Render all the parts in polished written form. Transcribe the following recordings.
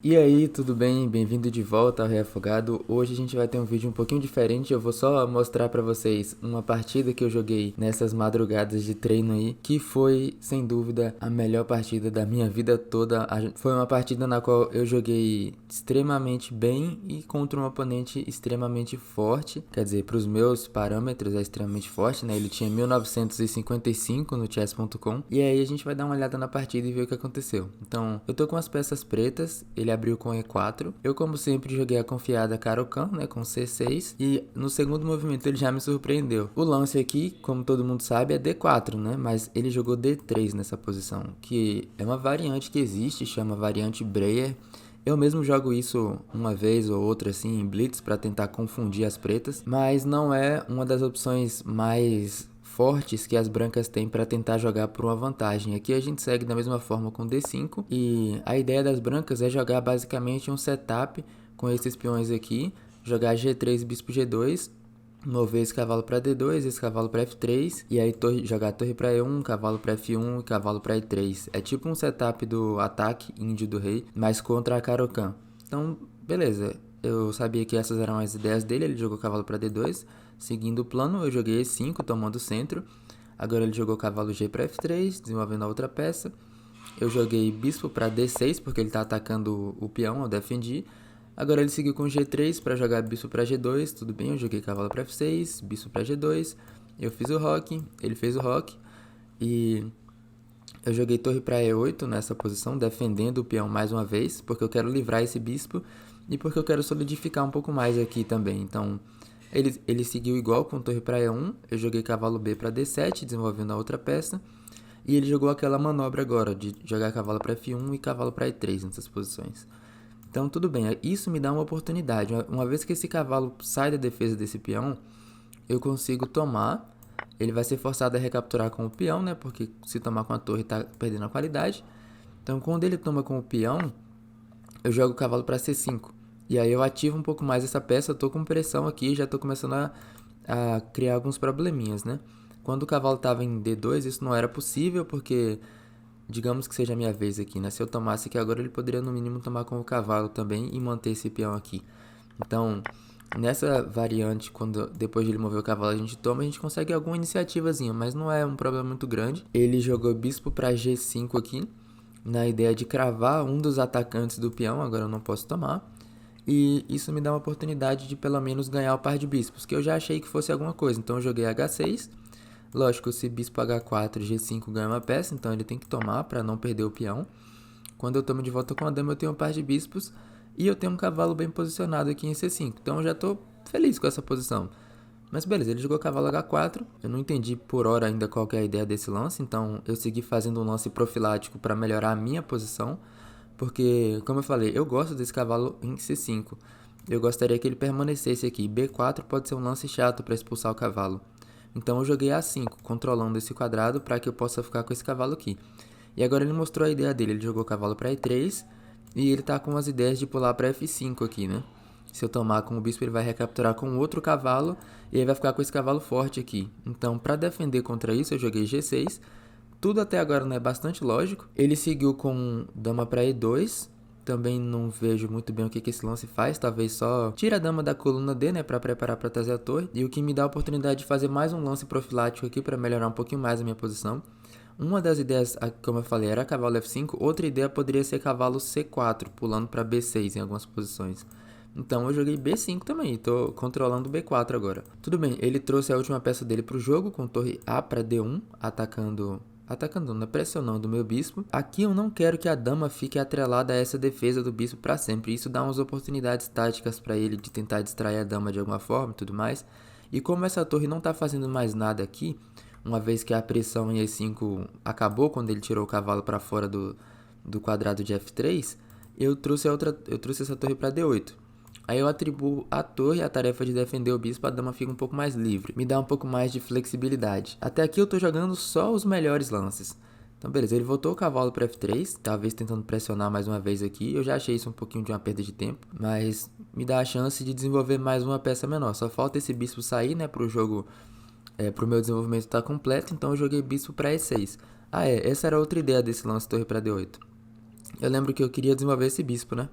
E aí, tudo bem? Bem-vindo de volta ao Reafogado. Hoje a gente vai ter um vídeo um pouquinho diferente. Eu vou só mostrar pra vocês uma partida que eu joguei nessas madrugadas de treino aí, que foi, sem dúvida, a melhor partida da minha vida toda. Foi uma partida na qual eu joguei extremamente bem e contra um oponente extremamente forte. Quer dizer, pros meus parâmetros é extremamente forte, né? Ele tinha 1955 no chess.com. E aí a gente vai dar uma olhada na partida e ver o que aconteceu. Então, eu tô com as peças pretas. Ele abriu com E4. Eu, como sempre, joguei a confiada Caro-Kann, né, com C6. E no segundo movimento ele já me surpreendeu. O lance aqui, como todo mundo sabe, é D4, né? Mas ele jogou D3 nessa posição, que é uma variante que existe, chama variante Breyer. Eu mesmo jogo isso uma vez ou outra assim em Blitz para tentar confundir as pretas, mas não é uma das opções mais fortes que as brancas têm para tentar jogar por uma vantagem. Aqui a gente segue da mesma forma com D5 e a ideia das brancas é jogar basicamente um setup com esses peões aqui, jogar G3 bispo G2, mover esse cavalo para D2, esse cavalo para F3 e aí jogar torre para E1, cavalo para F1 e cavalo para E3. É tipo um setup do ataque índio do rei, mas contra a Caro-Kann. Então, beleza. Eu sabia que essas eram as ideias dele, ele jogou cavalo para D2, seguindo o plano, eu joguei E5, tomando o centro. Agora ele jogou cavalo G para F3, desenvolvendo a outra peça. Eu joguei bispo para D6, porque ele está atacando o peão, eu defendi. Agora ele seguiu com G3 para jogar bispo para G2, tudo bem, eu joguei cavalo para F6, bispo para G2. Eu fiz o roque, ele fez o roque. E eu joguei torre para E8 nessa posição, defendendo o peão mais uma vez, porque eu quero livrar esse bispo e porque eu quero solidificar um pouco mais aqui também. Então, ele seguiu igual com torre para E1, eu joguei cavalo B para D7, desenvolvendo a outra peça. E ele jogou aquela manobra agora, de jogar cavalo para F1 e cavalo para E3 nessas posições. Então, tudo bem, isso me dá uma oportunidade. Uma vez que esse cavalo sai da defesa desse peão, eu consigo tomar. Ele vai ser forçado a recapturar com o peão, né? Porque se tomar com a torre tá perdendo a qualidade. Então, quando ele toma com o peão, eu jogo o cavalo para C5. E aí eu ativo um pouco mais essa peça, eu tô com pressão aqui, já tô começando a criar alguns probleminhas, né? Quando o cavalo estava em D2, isso não era possível, porque digamos que seja a minha vez aqui, né? Se eu tomasse aqui agora, ele poderia no mínimo tomar com o cavalo também e manter esse peão aqui. Então, nessa variante, depois de ele mover o cavalo a gente toma, a gente consegue alguma iniciativazinha, mas não é um problema muito grande. Ele jogou bispo para G5 aqui, na ideia de cravar um dos atacantes do peão, agora eu não posso tomar. E isso me dá uma oportunidade de pelo menos ganhar o par de bispos, que eu já achei que fosse alguma coisa. Então eu joguei H6. Lógico, se bispo H4, G5 ganha uma peça, então ele tem que tomar para não perder o peão. Quando eu tomo de volta com a dama, eu tenho um par de bispos e eu tenho um cavalo bem posicionado aqui em C5. Então eu já estou feliz com essa posição. Mas beleza, ele jogou cavalo H4. Eu não entendi por hora ainda qual que é a ideia desse lance, então eu segui fazendo um lance profilático para melhorar a minha posição. Porque, como eu falei, eu gosto desse cavalo em C5. Eu gostaria que ele permanecesse aqui. B4 pode ser um lance chato para expulsar o cavalo. Então eu joguei A5, controlando esse quadrado para que eu possa ficar com esse cavalo aqui. E agora ele mostrou a ideia dele. Ele jogou cavalo para E3 e ele tá com as ideias de pular para F5 aqui, né? Se eu tomar com o bispo, ele vai recapturar com outro cavalo e ele vai ficar com esse cavalo forte aqui. Então, para defender contra isso, eu joguei G6. Tudo até agora não é bastante lógico. Ele seguiu com dama para E2. Também não vejo muito bem o que esse lance faz. Talvez só tire a dama da coluna D, né, para preparar para trazer a torre. E o que me dá a oportunidade de fazer mais um lance profilático aqui para melhorar um pouquinho mais a minha posição. Uma das ideias, como eu falei, era cavalo F5. Outra ideia poderia ser cavalo C4, pulando para B6 em algumas posições. Então eu joguei B5 também, tô controlando B4 agora. Tudo bem, ele trouxe a última peça dele pro jogo com torre A para D1, atacando, né, pressionando o meu bispo. Aqui eu não quero que a dama fique atrelada a essa defesa do bispo para sempre. Isso dá umas oportunidades táticas para ele de tentar distrair a dama de alguma forma e tudo mais. E como essa torre não tá fazendo mais nada aqui, uma vez que a pressão em E5 acabou quando ele tirou o cavalo para fora do quadrado de F3, eu trouxe essa torre para D8. Aí eu atribuo à torre a tarefa de defender o bispo, a dama fica um pouco mais livre. Me dá um pouco mais de flexibilidade. Até aqui eu tô jogando só os melhores lances. Então beleza, ele voltou o cavalo para F3, talvez tentando pressionar mais uma vez aqui. Eu já achei isso um pouquinho de uma perda de tempo, mas me dá a chance de desenvolver mais uma peça menor. Só falta esse bispo sair, né, pro jogo, pro meu desenvolvimento estar completo, então eu joguei bispo para E6. Ah essa era outra ideia desse lance torre para D8. eu lembro que eu queria desenvolver esse bispo, né?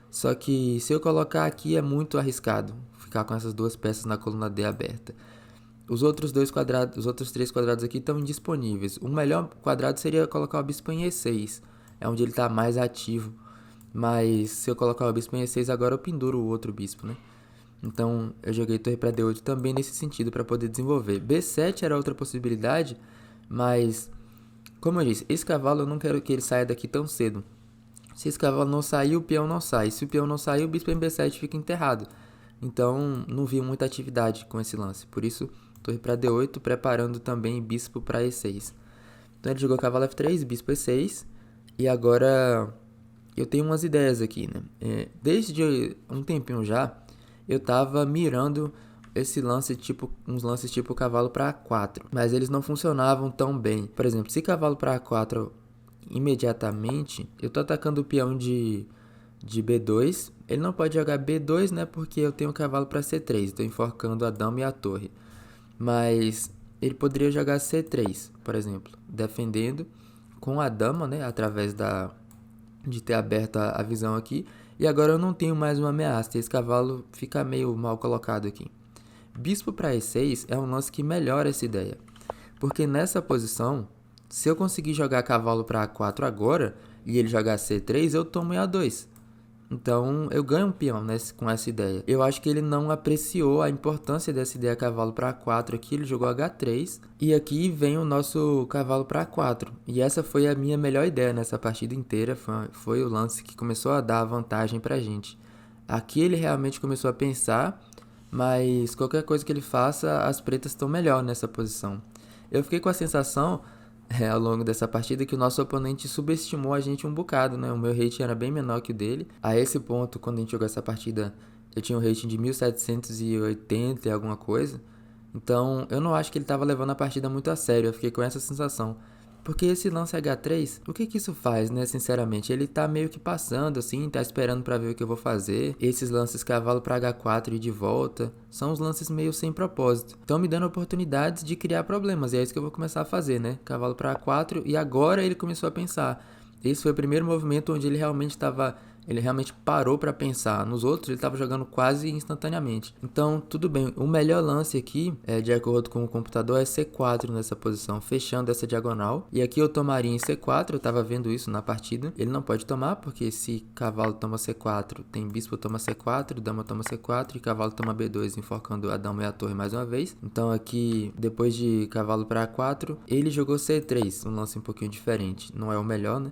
Só que se eu colocar aqui é muito arriscado ficar com essas duas peças na coluna D aberta. Os outros dois quadrados, os outros três quadrados aqui estão indisponíveis. O melhor quadrado seria colocar o bispo em E6, é onde ele está mais ativo. Mas se eu colocar o bispo em E6 agora eu penduro o outro bispo, né? Então eu joguei torre para D8 também nesse sentido para poder desenvolver. B7 era outra possibilidade, mas como eu disse, esse cavalo eu não quero que ele saia daqui tão cedo. Se esse cavalo não sair, o peão não sai. Se o peão não sair, o bispo em B7 fica enterrado. Então não vi muita atividade com esse lance. Por isso, torre para D8, preparando também bispo para E6. Então ele jogou cavalo F3, bispo E6. E agora eu tenho umas ideias aqui, né? Desde um tempinho já, eu tava mirando esse lance tipo, uns lances tipo cavalo para A4, mas eles não funcionavam tão bem. Por exemplo, se cavalo para A4 imediatamente, eu tô atacando o peão de B2, ele não pode jogar B2, né, porque eu tenho o cavalo para C3, estou enforcando a dama e a torre. Mas ele poderia jogar C3, por exemplo, defendendo com a dama, né, através de ter aberto a visão aqui. E agora eu não tenho mais uma ameaça, esse cavalo fica meio mal colocado aqui. Bispo para E6 é um lance que melhora essa ideia, porque nessa posição, se eu conseguir jogar cavalo para A4 agora, e ele jogar C3, eu tomo em A2. Então eu ganho um peão com essa ideia. Eu acho que ele não apreciou a importância dessa ideia cavalo para A4 aqui, ele jogou H3. E aqui vem o nosso cavalo para A4. E essa foi a minha melhor ideia nessa partida inteira, foi o lance que começou a dar a vantagem pra gente. Aqui ele realmente começou a pensar, mas qualquer coisa que ele faça, as pretas estão melhor nessa posição. Eu fiquei com a sensação ao longo dessa partida que o nosso oponente subestimou a gente um bocado, né? O meu rating era bem menor que o dele. A esse ponto, quando a gente jogou essa partida, eu tinha um rating de 1780 e alguma coisa. Então, eu não acho que ele estava levando a partida muito a sério, eu fiquei com essa sensação. Porque esse lance H3, o que isso faz, né, sinceramente? Ele tá meio que passando, assim, tá esperando pra ver o que eu vou fazer. Esses lances cavalo pra H4 e de volta, são uns lances meio sem propósito. Estão me dando oportunidades de criar problemas, e é isso que eu vou começar a fazer, né? Cavalo pra A4, e agora ele começou a pensar. Esse foi o primeiro movimento onde ele realmente parou para pensar. Nos outros ele estava jogando quase instantaneamente. Então, tudo bem. O melhor lance aqui, de acordo com o computador, é C4 nessa posição, fechando essa diagonal. E aqui eu tomaria em C4, eu estava vendo isso na partida. Ele não pode tomar, porque se cavalo toma C4, tem bispo toma C4, dama toma C4 e cavalo toma B2, enforcando a dama e a torre mais uma vez. Então aqui, depois de cavalo para A4, ele jogou C3, um lance um pouquinho diferente. Não é o melhor, né?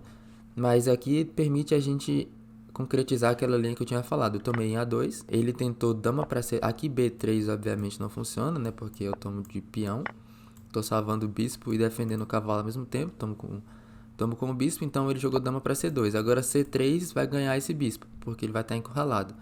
Mas aqui permite a gente concretizar aquela linha que eu tinha falado. Eu tomei em A2, ele tentou dama para C. Aqui B3 obviamente não funciona, né? Porque eu tomo de peão. Tô salvando o bispo e defendendo o cavalo ao mesmo tempo. Tomo com o bispo, então ele jogou dama para C2. Agora C3 vai ganhar esse bispo, porque ele vai estar encurralado.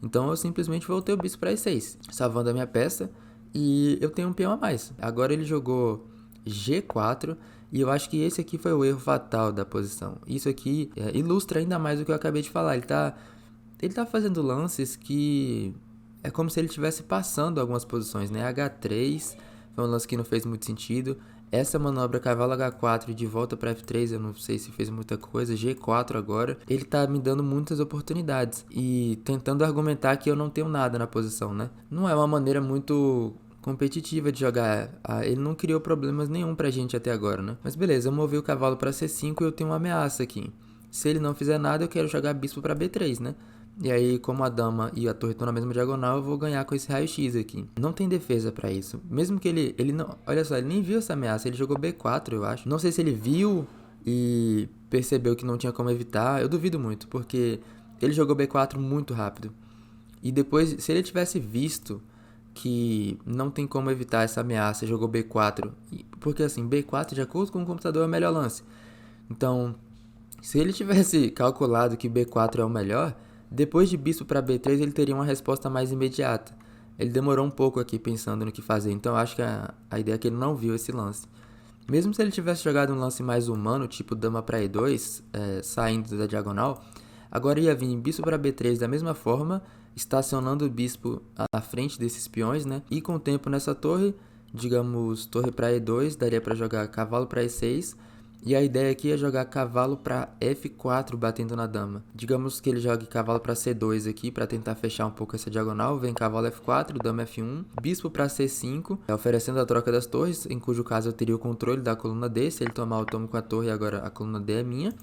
Então eu simplesmente voltei o bispo para E6, salvando a minha peça. E eu tenho um peão a mais. Agora ele jogou G4. E eu acho que esse aqui foi o erro fatal da posição. Isso aqui ilustra ainda mais o que eu acabei de falar. Ele tá fazendo lances que é como se ele estivesse passando algumas posições, né? H3 foi um lance que não fez muito sentido. Essa manobra cavalo H4 de volta para F3, eu não sei se fez muita coisa. G4 agora. Ele tá me dando muitas oportunidades e tentando argumentar que eu não tenho nada na posição, né? Não é uma maneira muito competitiva de jogar. Ele não criou problemas nenhum pra gente até agora, né? Mas beleza, eu movi o cavalo pra C5 e eu tenho uma ameaça aqui. Se ele não fizer nada, eu quero jogar bispo pra B3, né? E aí, como a dama e a torre estão na mesma diagonal, eu vou ganhar com esse raio-x aqui. Não tem defesa pra isso. Mesmo que ele não... Olha só, ele nem viu essa ameaça. Ele jogou B4, eu acho. Não sei se ele viu e percebeu que não tinha como evitar. Eu duvido muito, porque ele jogou B4 muito rápido. E depois, se ele tivesse visto que não tem como evitar essa ameaça, jogou B4, porque assim, B4 de acordo com o computador é o melhor lance. Então, se ele tivesse calculado que B4 é o melhor, depois de bispo para B3 ele teria uma resposta mais imediata. Ele demorou um pouco aqui pensando no que fazer, então eu acho que a ideia é que ele não viu esse lance. Mesmo se ele tivesse jogado um lance mais humano, tipo dama para E2, saindo da diagonal, agora ia vir bispo para B3 da mesma forma, estacionando o bispo à frente desses peões, né? E com o tempo nessa torre, digamos, torre para E2, daria para jogar cavalo para E6 E a ideia aqui é jogar cavalo para F4 batendo na dama. Digamos que ele jogue cavalo para C2 aqui para tentar fechar um pouco essa diagonal. Vem cavalo F4, dama F1, bispo para C5, oferecendo a troca das torres, em cujo caso eu teria o controle da coluna D. Se ele tomar, eu tomo com a torre e agora a coluna D é minha.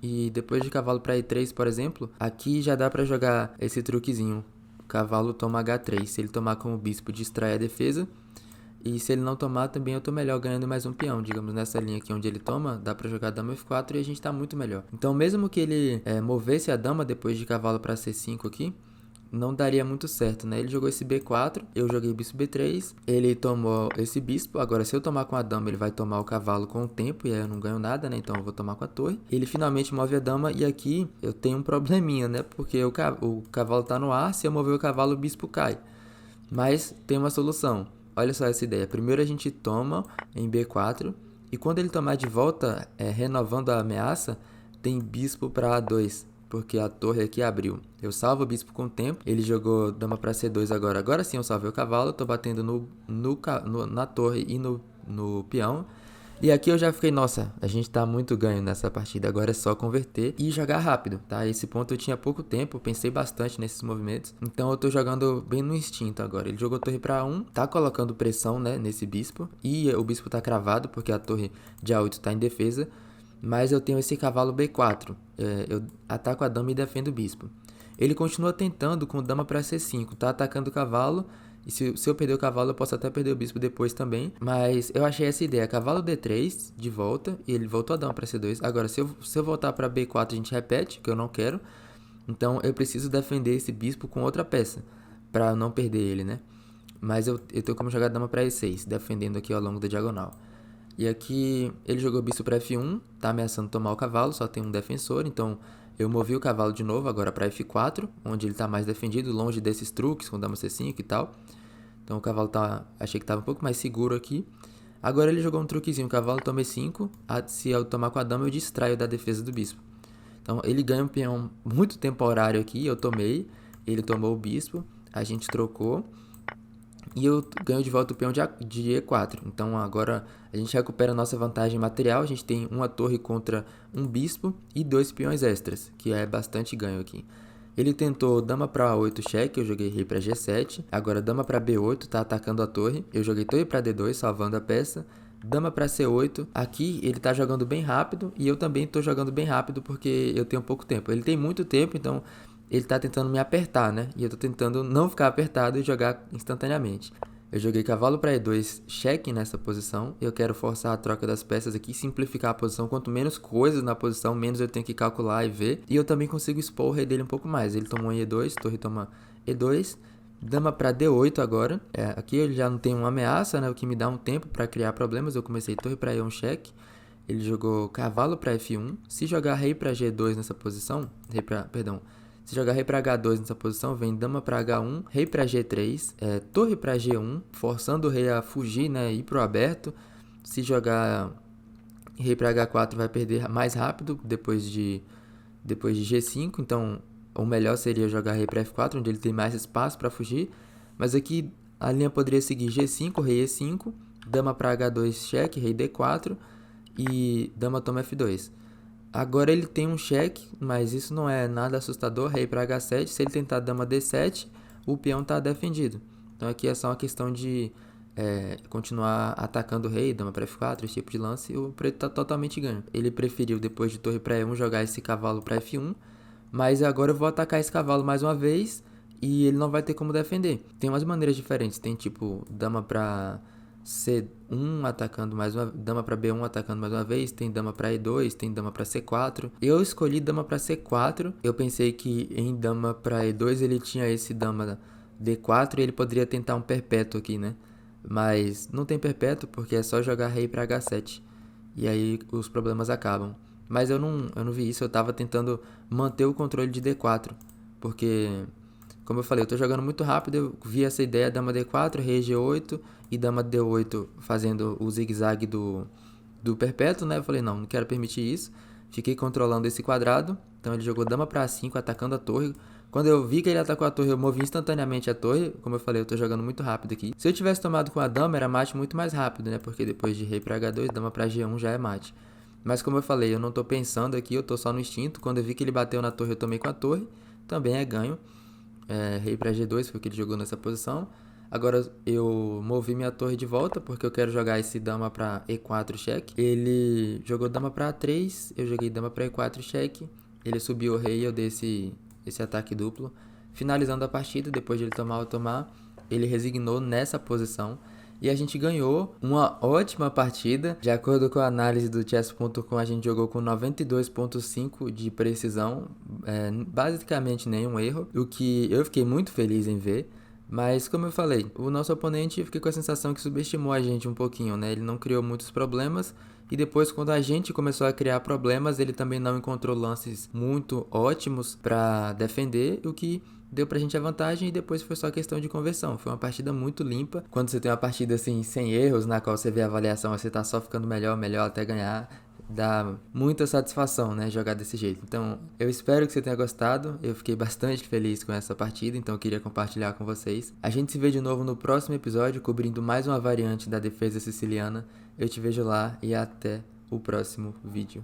E depois de cavalo para E3, por exemplo, aqui já dá para jogar esse truquezinho. Cavalo toma H3. Se ele tomar com o bispo, distrai a defesa. E se ele não tomar, também eu tô melhor ganhando mais um peão. Digamos, nessa linha aqui onde ele toma, dá pra jogar dama F4 e a gente tá muito melhor. Então, mesmo que ele movesse a dama depois de cavalo pra C5 aqui, não daria muito certo, né? Ele jogou esse B4, eu joguei bispo B3, ele tomou esse bispo. Agora, se eu tomar com a dama, ele vai tomar o cavalo com o tempo e aí eu não ganho nada, né? Então, eu vou tomar com a torre. Ele finalmente move a dama e aqui eu tenho um probleminha, né? Porque o cavalo tá no ar, se eu mover o cavalo, o bispo cai. Mas tem uma solução. Olha só essa ideia. Primeiro a gente toma em B4 e quando ele tomar de volta, renovando a ameaça, tem bispo para A2, porque a torre aqui abriu. Eu salvo o bispo com o tempo, ele jogou dama para C2 agora. Agora sim eu salvei o cavalo, tô batendo na torre e no peão. E aqui eu já fiquei, nossa, a gente tá muito ganho nessa partida, agora é só converter e jogar rápido, tá? Esse ponto eu tinha pouco tempo, pensei bastante nesses movimentos, então eu tô jogando bem no instinto agora. Ele jogou torre pra 1, tá colocando pressão, né, nesse bispo, e o bispo tá cravado porque a torre de A8 tá em defesa, mas eu tenho esse cavalo B4, eu ataco a dama e defendo o bispo. Ele continua tentando com dama pra C5, tá atacando o cavalo. E se eu perder o cavalo, eu posso até perder o bispo depois também. Mas eu achei essa ideia. Cavalo D3 de volta. E ele voltou a dama para C2. Agora, se eu voltar para B4, a gente repete, que eu não quero. Então, eu preciso defender esse bispo com outra peça. Para não perder ele, né? Mas eu tenho como jogar dama para E6. Defendendo aqui ao longo da diagonal. E aqui, ele jogou bispo para F1. Tá ameaçando tomar o cavalo. Só tem um defensor. Então, eu movi o cavalo de novo, agora para F4, onde ele está mais defendido, longe desses truques com dama C5 e tal. Então o cavalo achei que estava um pouco mais seguro aqui. Agora ele jogou um truquezinho, o cavalo toma E5, se eu tomar com a dama eu distraio da defesa do bispo. Então ele ganha um peão muito temporário aqui, eu tomei, ele tomou o bispo, a gente trocou. E eu ganho de volta o peão de E4. Então agora a gente recupera a nossa vantagem material. A gente tem uma torre contra um bispo e 2 peões extras, que é bastante ganho aqui. Ele tentou dama para A8 cheque, eu joguei rei para G7. Agora dama para B8, tá atacando a torre. Eu joguei torre para D2, salvando a peça. Dama para C8. Aqui ele tá jogando bem rápido e eu também tô jogando bem rápido porque eu tenho pouco tempo. Ele tem muito tempo, então ele tá tentando me apertar, né? E eu tô tentando não ficar apertado e jogar instantaneamente. Eu joguei cavalo para E2 cheque nessa posição. Eu quero forçar a troca das peças aqui, simplificar a posição. Quanto menos coisas na posição, menos eu tenho que calcular e ver. E eu também consigo expor o rei dele um pouco mais. Ele tomou em E2, torre toma E2. Dama para D8 agora. Aqui ele já não tem uma ameaça, né? O que me dá um tempo para criar problemas. Eu comecei torre para E1 cheque. Ele jogou cavalo para F1. Se jogar rei para G2 nessa posição... Se jogar rei para H2 nessa posição, vem dama para H1, rei para G3, torre para G1, forçando o rei a fugir, né, ir pro aberto. Se jogar rei para H4, vai perder mais rápido depois de G5. Então, o melhor seria jogar rei para F4, onde ele tem mais espaço para fugir. Mas aqui a linha poderia seguir G5, rei E5, dama para H2 cheque, rei D4 e dama toma F2. Agora ele tem um cheque, mas isso não é nada assustador. Rei para H7, se ele tentar dama D7, o peão está defendido. Então aqui é só uma questão de continuar atacando o rei, dama para F4, esse tipo de lance, e o preto está totalmente ganho. Ele preferiu, depois de torre para E1, jogar esse cavalo para F1, mas agora eu vou atacar esse cavalo mais uma vez e ele não vai ter como defender. Tem umas maneiras diferentes, tem tipo dama para C1 atacando mais uma, dama para B1 atacando mais uma vez, tem dama para E2, tem dama para C4. Eu escolhi dama para C4. Eu pensei que em dama para E2 ele tinha esse dama D4 e ele poderia tentar um perpétuo aqui, né? Mas não tem perpétuo porque é só jogar rei para H7 e aí os problemas acabam. Mas eu não vi isso, eu tava tentando manter o controle de D4, porque como eu falei, eu tô jogando muito rápido, eu vi essa ideia, dama D4, rei G8 e dama D8 fazendo o zigue-zague do perpétuo, né? Eu falei, não quero permitir isso. Fiquei controlando esse quadrado, então ele jogou dama para A5, atacando a torre. Quando eu vi que ele atacou a torre, eu movi instantaneamente a torre. Como eu falei, eu tô jogando muito rápido aqui. Se eu tivesse tomado com a dama, era mate muito mais rápido, né? Porque depois de rei para H2, dama para G1 já é mate. Mas como eu falei, eu não tô pensando aqui, eu tô só no instinto. Quando eu vi que ele bateu na torre, eu tomei com a torre. Também é ganho. Rei para G2 foi o que ele jogou nessa posição. Agora eu movi minha torre de volta porque eu quero jogar esse dama para E4 cheque. Ele jogou dama para A3, eu joguei dama para E4 cheque. Ele subiu o rei e eu dei esse ataque duplo. Finalizando a partida, depois de ele tomar ou tomar, ele resignou nessa posição. E a gente ganhou uma ótima partida. De acordo com a análise do chess.com, a gente jogou com 92,5 de precisão, basicamente nenhum erro, o que eu fiquei muito feliz em ver. Mas como eu falei, o nosso oponente, eu fiquei com a sensação que subestimou a gente um pouquinho, né? Ele não criou muitos problemas e depois quando a gente começou a criar problemas, ele também não encontrou lances muito ótimos para defender, o que deu pra gente a vantagem e depois foi só questão de conversão. Foi uma partida muito limpa. Quando você tem uma partida assim, sem erros, na qual você vê a avaliação, você tá só ficando melhor, melhor até ganhar, dá muita satisfação, né, jogar desse jeito. Então, eu espero que você tenha gostado. Eu fiquei bastante feliz com essa partida, então eu queria compartilhar com vocês. A gente se vê de novo no próximo episódio, cobrindo mais uma variante da defesa siciliana. Eu te vejo lá e até o próximo vídeo.